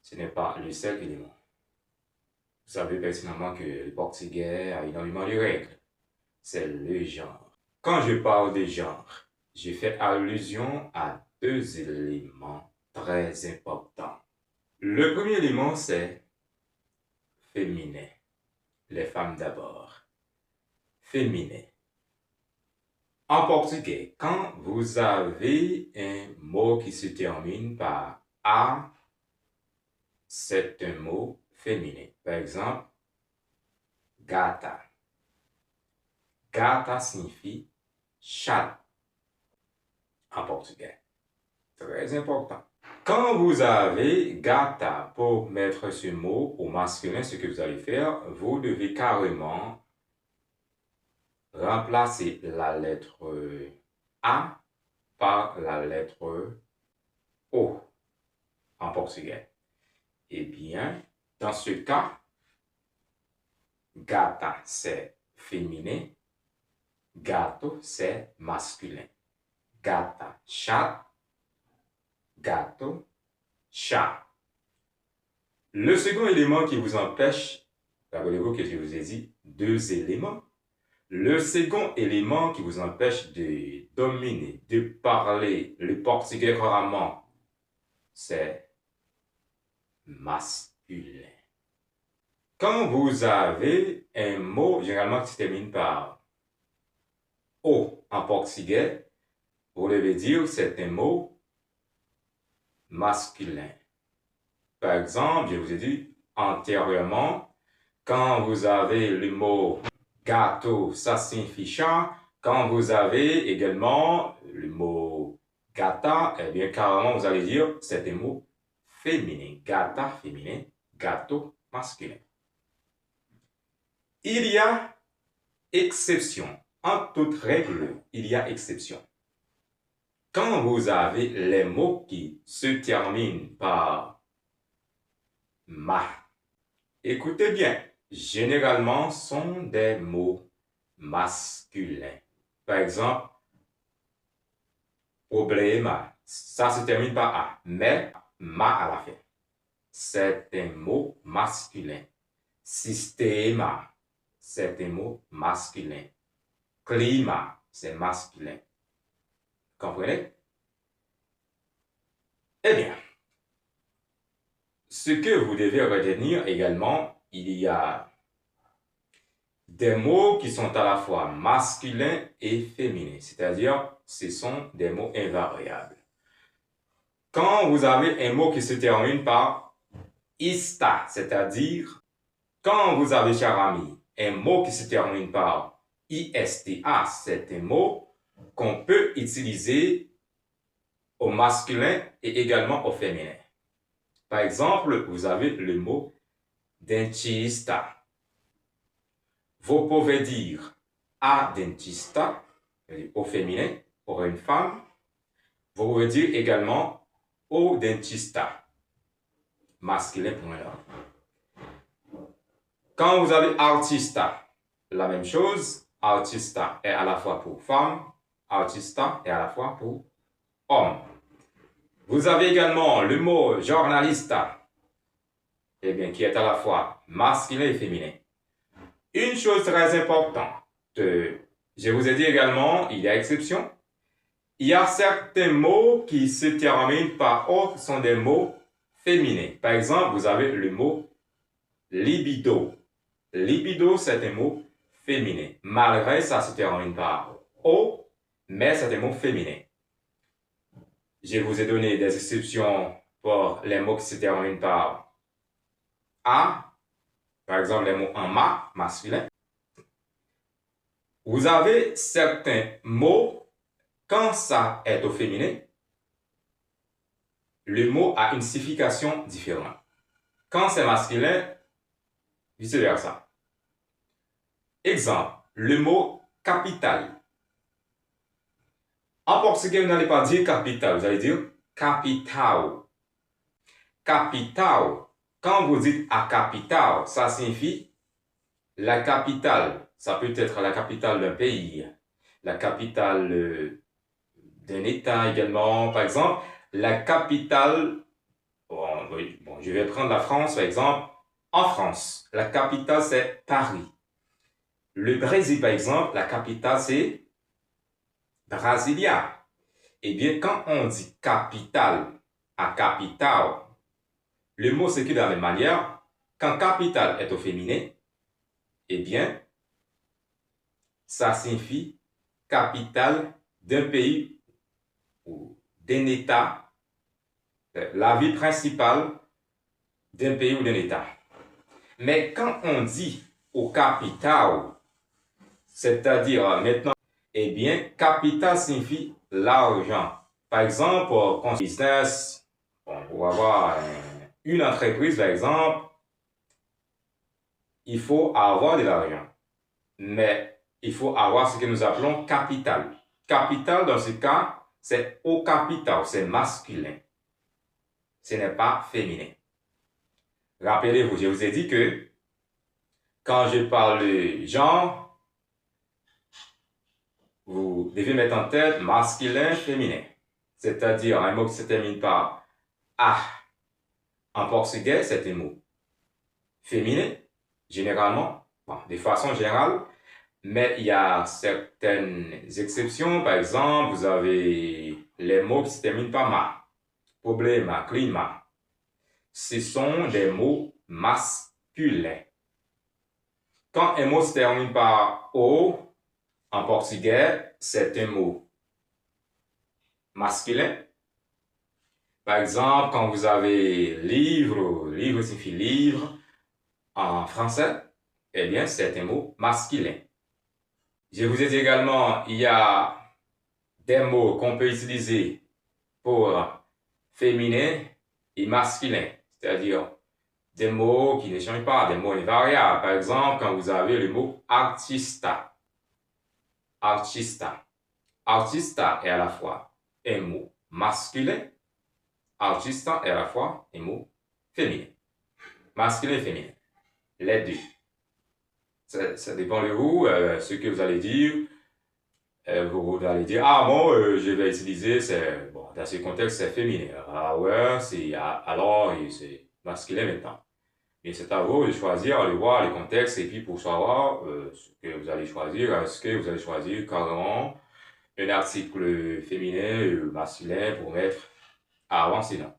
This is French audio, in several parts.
ce n'est pas le seul élément. Vous savez pertinemment que le portugais a énormément de règles. C'est le genre. Quand je parle de genre, je fais allusion à deux éléments très importants. Le premier élément, c'est féminin. Les femmes d'abord. Féminin. En portugais, quand vous avez un mot qui se termine par A, c'est un mot féminin. Par exemple, gata. Gata signifie chat en portugais. Très important. Quand vous avez gata pour mettre ce mot au masculin, ce que vous allez faire, vous devez carrément remplacer la lettre A par la lettre O en portugais. Eh bien, dans ce cas, gata c'est féminin, gato c'est masculin. Gata, chat, gato, chat. Le second élément qui vous empêche, rappelez-vous que je vous ai dit deux éléments. Le second élément qui vous empêche de dominer, de parler le portugais couramment, c'est masculin. Quand vous avez un mot généralement qui se termine par O en portugais, vous devez dire que c'est un mot masculin. Par exemple, je vous ai dit antérieurement, quand vous avez le mot gâteau, ça signifie chat. Quand vous avez également le mot gata, eh bien, carrément, vous allez dire c'est un mot féminin. Gata, féminin, gâteau, masculin. Il y a exception. En toute règle, il y a exception. Quand vous avez les mots qui se terminent par ma, écoutez bien, généralement sont des mots masculins. Par exemple, problema, ça se termine par A, mais ma à la fin. C'est un mot masculin. Systema, c'est un mot masculin. Climat, c'est masculin. Comprenez? Eh bien, ce que vous devez retenir également, il y a des mots qui sont à la fois masculins et féminins, c'est-à-dire ce sont des mots invariables. Quand vous avez un mot qui se termine par ista, c'est-à-dire quand vous avez, cher ami, un mot qui se termine par ista, c'est un mot qu'on peut utiliser au masculin et également au féminin. Par exemple, vous avez le mot dentista. Vous pouvez dire a dentista au féminin pour une femme. Vous pouvez dire également au dentista masculin pour un homme. Quand vous avez artista, la même chose. Artista est à la fois pour femme, artista est à la fois pour homme. Vous avez également le mot journalista, eh bien, qui est à la fois masculin et féminin. Une chose très importante, je vous ai dit également, il y a exception. Il y a certains mots qui se terminent par O, qui sont des mots féminins. Par exemple, vous avez le mot libido. Libido, c'est un mot féminin. Malgré ça se termine par O, mais c'est un mot féminin. Je vous ai donné des exceptions pour les mots qui se terminent par A, par exemple les mots en ma, masculin. Vous avez certains mots, quand ça est au féminin, le mot a une signification différente. Quand c'est masculin, vice versa. Exemple, le mot capital. En portugais, vous n'allez pas dire capital, vous allez dire capital. Capital, quand vous dites à capital, ça signifie la capitale. Ça peut être la capitale d'un pays, la capitale d'un État également. Par exemple, la capitale, bon, je je vais prendre la France, par exemple. En France, la capitale, c'est Paris. Le Brésil, par exemple, la capitale, c'est Brasilia. Eh bien, quand on dit capitale à capitale, le mot s'écrit de la même manière. Quand capitale est au féminin, eh bien, ça signifie capitale d'un pays ou d'un État, la ville principale d'un pays ou d'un État. Mais quand on dit au capital, c'est-à-dire maintenant, eh bien, capital signifie l'argent. Par exemple, quand on business, pour avoir une entreprise, par exemple, il faut avoir de l'argent. Mais il faut avoir ce que nous appelons capital. Capital, dans ce cas, c'est au capital, c'est masculin. Ce n'est pas féminin. Rappelez-vous, je vous ai dit que quand je parle de genre, vous devez mettre en tête masculin, féminin. C'est-à-dire un mot qui se termine par A. En portugais, c'est un mot féminin, généralement, bon, de façon générale, mais il y a certaines exceptions. Par exemple, vous avez les mots qui se terminent par ma, problema, climat. Ce sont des mots masculins. Quand un mot se termine par O, en portugais, c'est un mot masculin. Par exemple, quand vous avez livre, livre signifie livre en français, eh bien, c'est un mot masculin. Je vous ai dit également, il y a des mots qu'on peut utiliser pour féminin et masculin, c'est-à-dire des mots qui ne changent pas, des mots invariables. Par exemple, quand vous avez le mot artista. Artista. Artista est à la fois un mot masculin, artista est à la fois un mot féminin. Masculin et féminin. Les deux. Ça dépend de vous, ce que vous allez dire. Vous allez dire, ah bon, je vais utiliser, bon, dans ce contexte, c'est féminin. Ah ouais, alors, c'est masculin maintenant. Et c'est à vous de choisir, de voir les contextes, et puis pour savoir ce que vous allez choisir, est-ce que vous allez choisir carrément un article féminin ou masculin pour mettre avant, sinon.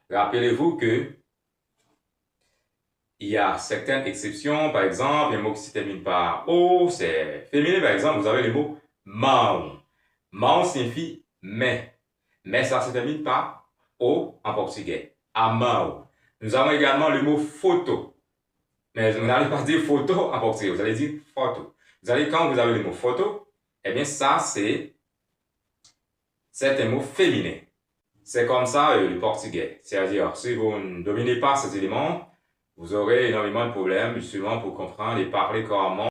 Rappelez-vous que il y a certaines exceptions, par exemple, un mot qui se termine par O, c'est féminin, par exemple, vous avez le mot mão. Mão signifie main, mais ça se termine par O en portugais, a mão. Nous avons également le mot photo, mais vous n'allez pas dire photo en portugais, vous allez dire photo. Quand vous avez le mot photo, eh bien ça c'est un mot féminin. C'est comme ça le portugais, c'est-à-dire si vous ne dominez pas ces éléments, vous aurez énormément de problèmes justement pour comprendre et parler couramment